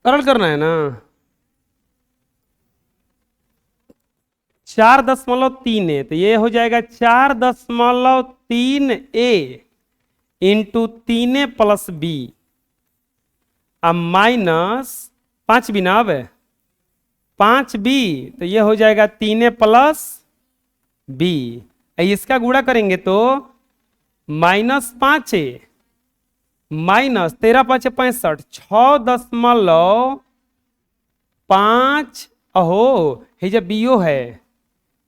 सरल करना है ना। 4.3 तो ये हो जाएगा 4.3 इंटू 3 + b अब माइनस 5b ना, अब 5b तो ये हो जाएगा 3 + b। इसका गुणा करेंगे तो -5 माइनस 13 × 5 = 65 6.5 अहो हे जब बीओ है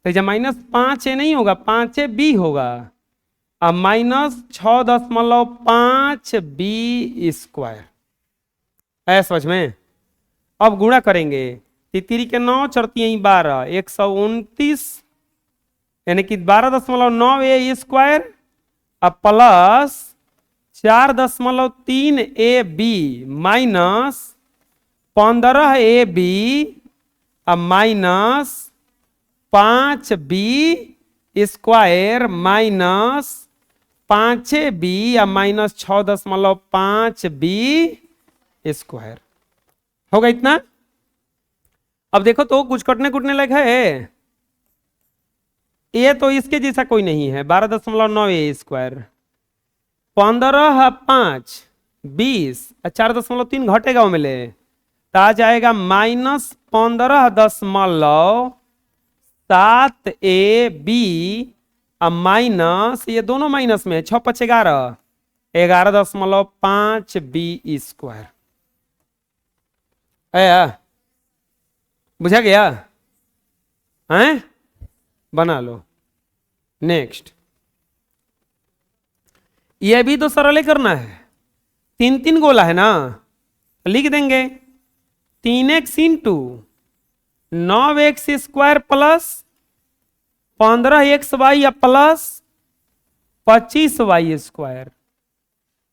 तो जब -5 नहीं होगा 5b होगा। अब -6.5b²। है समझ में। अब गुणा करेंगे, तितरी के 9 चरती 12 129 यानी कि 12.9a²। अब प्लस 4.3ab माइनस 15ab अब माइनस 5b² माइनस 5b अब माइनस 6.5b² होगा इतना। अब देखो तो कुछ कटने कुटने लगा है। ये तो इसके जैसा कोई नहीं है। 12.9a²। 15 5 20 4.3 घटेगा मिले तो आ जाएगा -15.7ab अब माइनस ये दोनों माइनस में 6 × 5 = 11 11.5b²। आया बुझा गया हैं? बना लो। नेक्स्ट ये भी तो सरल ही करना है। 3 गोला है ना, लिख देंगे 3x into 9x² plus 15xy plus 25y²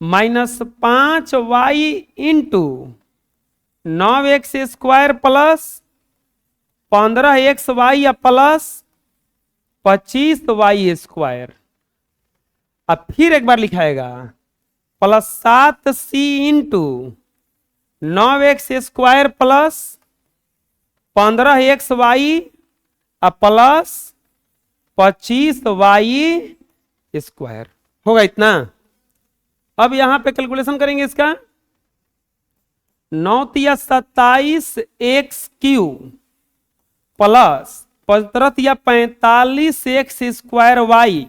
minus 5y into 9x² plus 15xy plus 25y²। अब फिर एक बार लिखाएगा plus 7c into 9x² plus 15xy plus 25y² होगा इतना। अब यहां पे कैलकुलेशन करेंगे इसका 9 × 27x³ plus 15 × 45x² y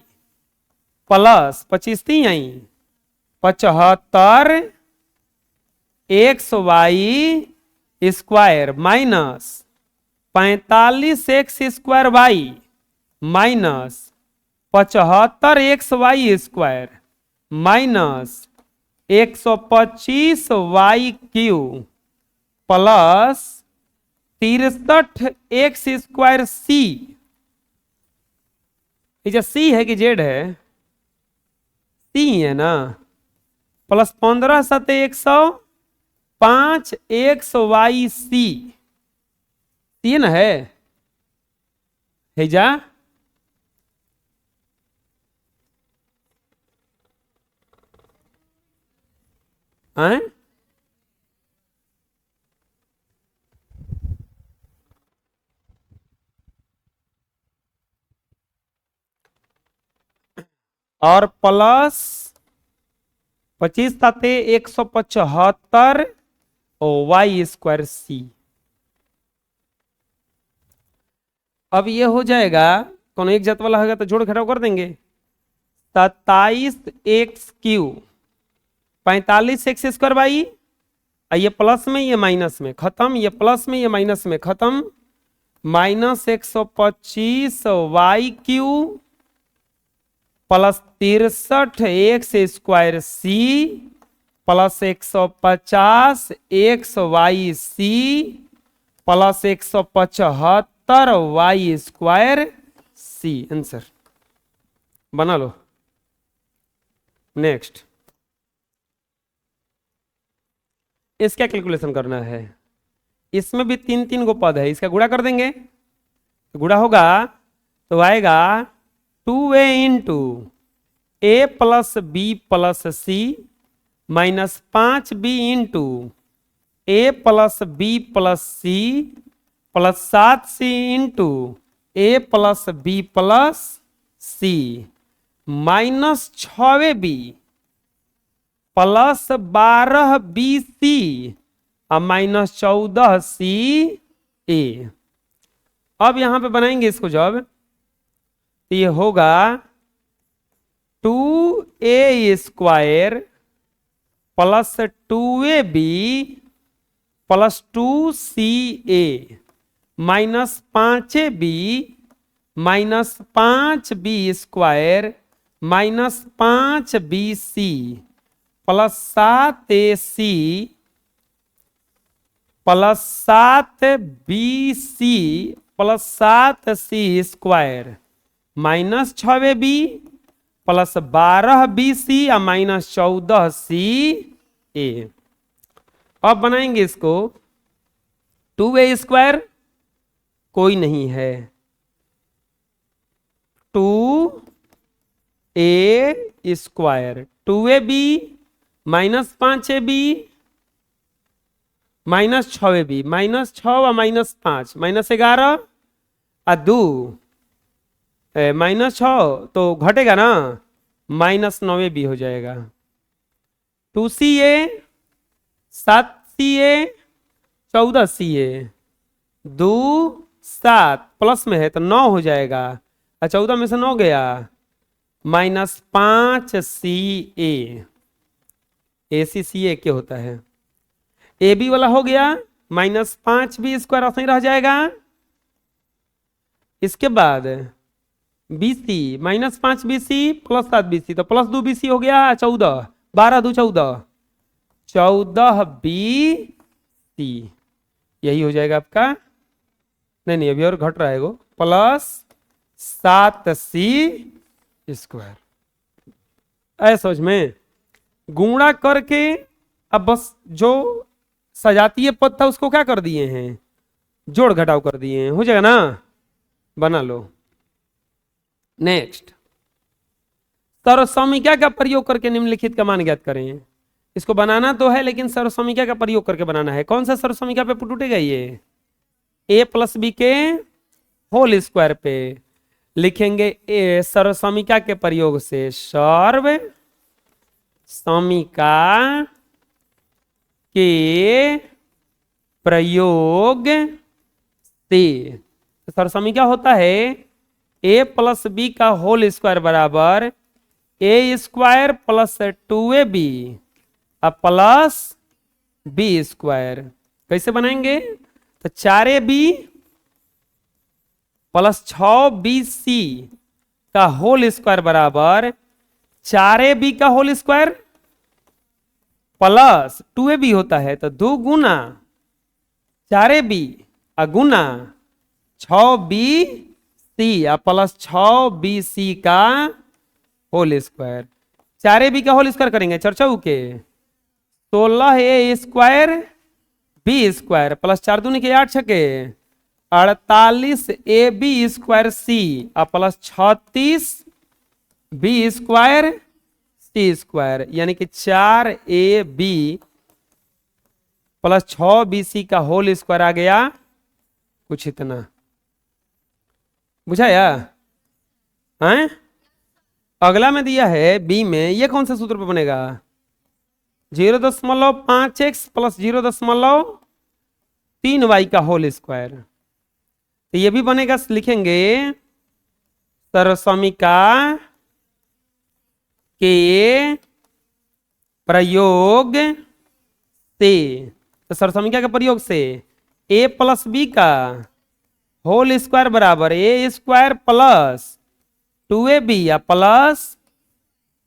plus 25 3 75xy² minus 45x² y minus 75xy² minus 125y³ plus 63x² c। ये सी है कि जेड है? सी है ना। प्लस 15 × 7 = 105 xyc सी ना है जा। हैं? और प्लस 25 × 175 y² c। अब ये हो जाएगा कौन एक जात वाला होगा तो जोड़ घटाव कर देंगे 27x³ 45x² y ये प्लस में ये माइनस में खत्म, ये प्लस में ये माइनस में खत्म minus 125y³ plus 63x² c plus 150xyc plus 175y² c। Answer बना लो। नेक्स्ट इसका कैलकुलेशन करना है। इसमें भी 3 गो पद है, इसका गुणा कर देंगे तो गुणा होगा तो आएगा 2a into a plus b plus c minus 5b into A plus B plus C plus 7c into A plus B plus C minus 6ab plus 12bc और माइनस 14c ए। अब यहां पे बनाएंगे इसको जब, तो ये होगा 2a square plus 2ab plus 2ca minus 5ab minus 5b square minus 5bc plus 7ac plus 7bc plus 7c square minus 6ab plus 12bc और माइनस 14c ए। अब बनाएंगे इसको 2a स्क्वायर कोई नहीं है, 2a square 2ab minus 5ab minus 6ab minus 6 और minus 5 minus 11 और 2 minus 6 तो घटेगा ना, माइनस 9ab हो जाएगा। 2ca 7ca 14ca 2 7 प्लस में है तो 9 हो जाएगा और 14 में से 9 गया माइनस 5ca ACCA क्या होता है, AB वाला हो गया माइनस 5b स्क्वायर ऐसा ही रह जाएगा। इसके बाद BC minus 5bc plus 7bc तो प्लस 2bc हो गया 14 12 2 14bc यही हो जाएगा आपका। नहीं अभी और घट रहा है वो प्लस 7c स्क्वायर। ऐसा समझ में गुणा करके अब बस जो सजातीय पद था उसको क्या कर दिए हैं, जोड़ घटाव कर दिए हैं, हो जाएगा ना, बना लो। नेक्स्ट सर्वसमीक्षा का प्रयोग करके निम्नलिखित का मान ज्ञात करें। इसको बनाना तो है लेकिन सर्वसमीक्षा का प्रयोग करके बनाना है। कौन सा सर्वसमीक्षा पे टूटेगा, ये a प्लस बी के होल स्क्वायर पे लिखेंगे ए सर्वसमीक्षा के प्रयोग से, सर्व समीक्षा के प्रयोग से सर्वसमीक्षा होता है a प्लस बी का होल स्क्वायर बराबर a square plus 2ab plus b square. कैसे बनाएंगे, तो 4ab प्लस 6bc का होल स्क्वायर बराबर 4ab का होल स्क्वायर प्लस 2ab होता है तो 2 गुना 4ab गुना 6bc प्लस 6bc का होल स्क्वायर। 4ab का होल स्क्वायर करेंगे चर्चा के 16a square B square plus 4 दूनी के 8 छके 48ab square C plus 36b square C square यानी कि 4ab प्लस 6bc का होल स्क्वायर आ गया कुछ इतना। बुझाया हैं? अगला में दिया है बी में, ये कौन सा सूत्र पे बनेगा, 0.5x प्लस 0.3y का होल स्क्वायर। तो ये भी बनेगा, लिखेंगे सर्वसमीक्षा के प्रयोग से, तो सर्वसमीक्षा के प्रयोग से a प्लस बी का होल स्क्वायर बराबर a स्क्वायर प्लस 2ab या प्लस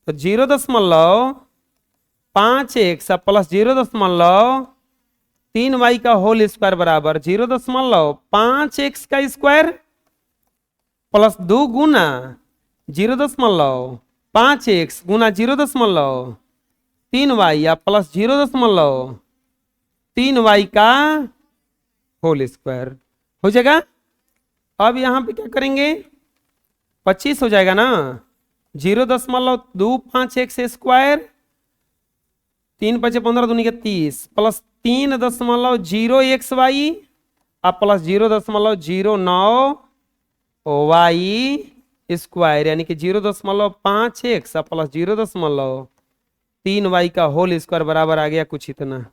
तो 0.5x प्लस 0.3y का होल स्क्वायर बराबर 0.5x का स्क्वायर प्लस 2 गुना 0.5x गुना 0.3y या प्लस 0.3y का होल स्क्वायर हो जाएगा। अब यहां पे क्या करेंगे, 25 हो जाएगा ना, 0.25x स्क्वायर 3×5 = 15, दूनी के 30 प्लस 3.0x(y) अब प्लस 0.09y² यानी कि 0.5x अब प्लस 0.3y का होल स्क्वायर बराबर आ गया कुछ इतना।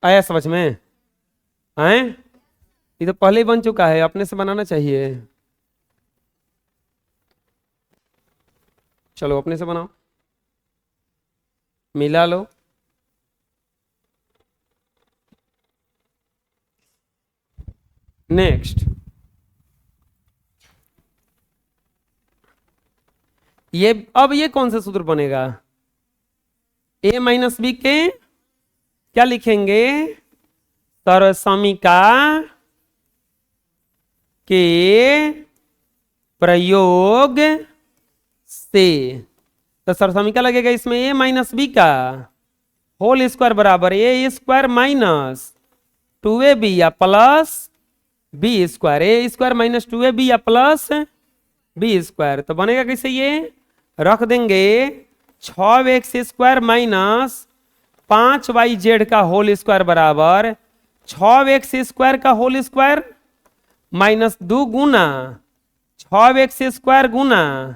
आया समझ में? आए? ये तो पहले ही बन चुका है, अपने से बनाना चाहिए। चलो अपने से बनाओ, मिला लो। नेक्स्ट ये, अब ये कौन सा सूत्र बनेगा? a-b के क्या लिखेंगे? सर्वसमीका के प्रयोग से। तो सर्वसमीका लगेगा इसमें a-b का होल स्क्वायर बराबर a² माइनस 2ab या plus b², a² minus 2ab या प्लस b²। तो बनेगा कैसे? ये रख देंगे 6x² माइनस 5yz का होल स्क्वायर बराबर 6x² का होल स्क्वायर माइनस 2 गुना 6x² गुना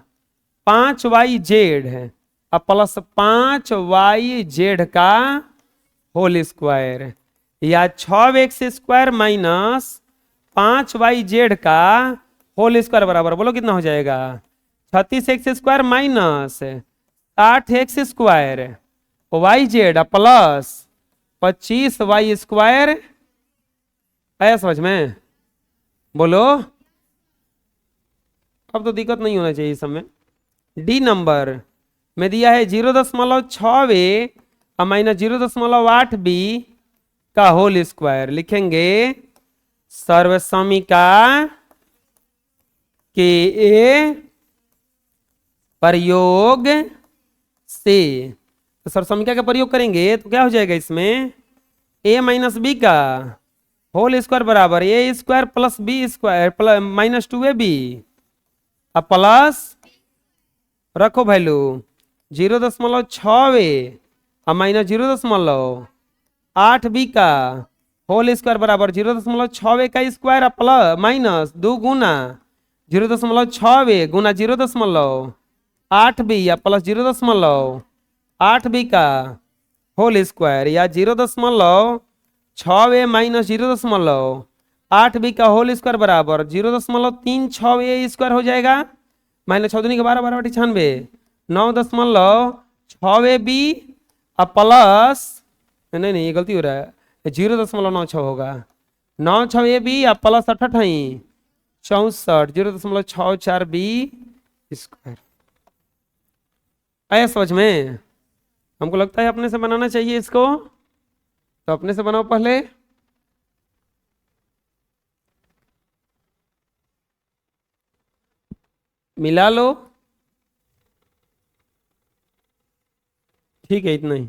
5yz है अब प्लस 5yz का होल स्क्वायर, या 6x² माइनस 5yz का होल स्क्वायर बराबर, बोलो कितना हो जाएगा? 36x² minus 8x² yz plus 25y²। आया समझ में? बोलो। अब तो दिक्कत नहीं होना चाहिए इस समय। डी नंबर में दिया है 0.6a और माइनस 0.8b का होल स्क्वायर। लिखेंगे सर्वसमीका के प्रयोग से। तो सर्वसमीका का प्रयोग करेंगे तो क्या हो जाएगा इसमें? a-b का होल स्क्वायर बराबर a² plus b² minus 2ab अब प्लस रखो वैल्यू 0.6a और माइनस 0.8b का होल स्क्वायर बराबर 0.6a का स्क्वायर प्लस माइनस 2 गुना 0.6a गुना 0.8b या प्लस 0.8b का होल स्क्वायर, या 0.6a माइनस 0.8b का होल स्क्वायर बराबर 0.36a² हो जाएगा। माइनस 6 दूनी के 12, 12 96 9.6ab अब प्लस, नहीं ये गलती हो रहा है, 0.96 होगा 96ab अब प्लस 68 64 0.64b²। आया समझ में? हमको लगता है अपने से बनाना चाहिए इसको, तो अपने से बनाओ पहले। मिला लो। ठीक है, इतना ही।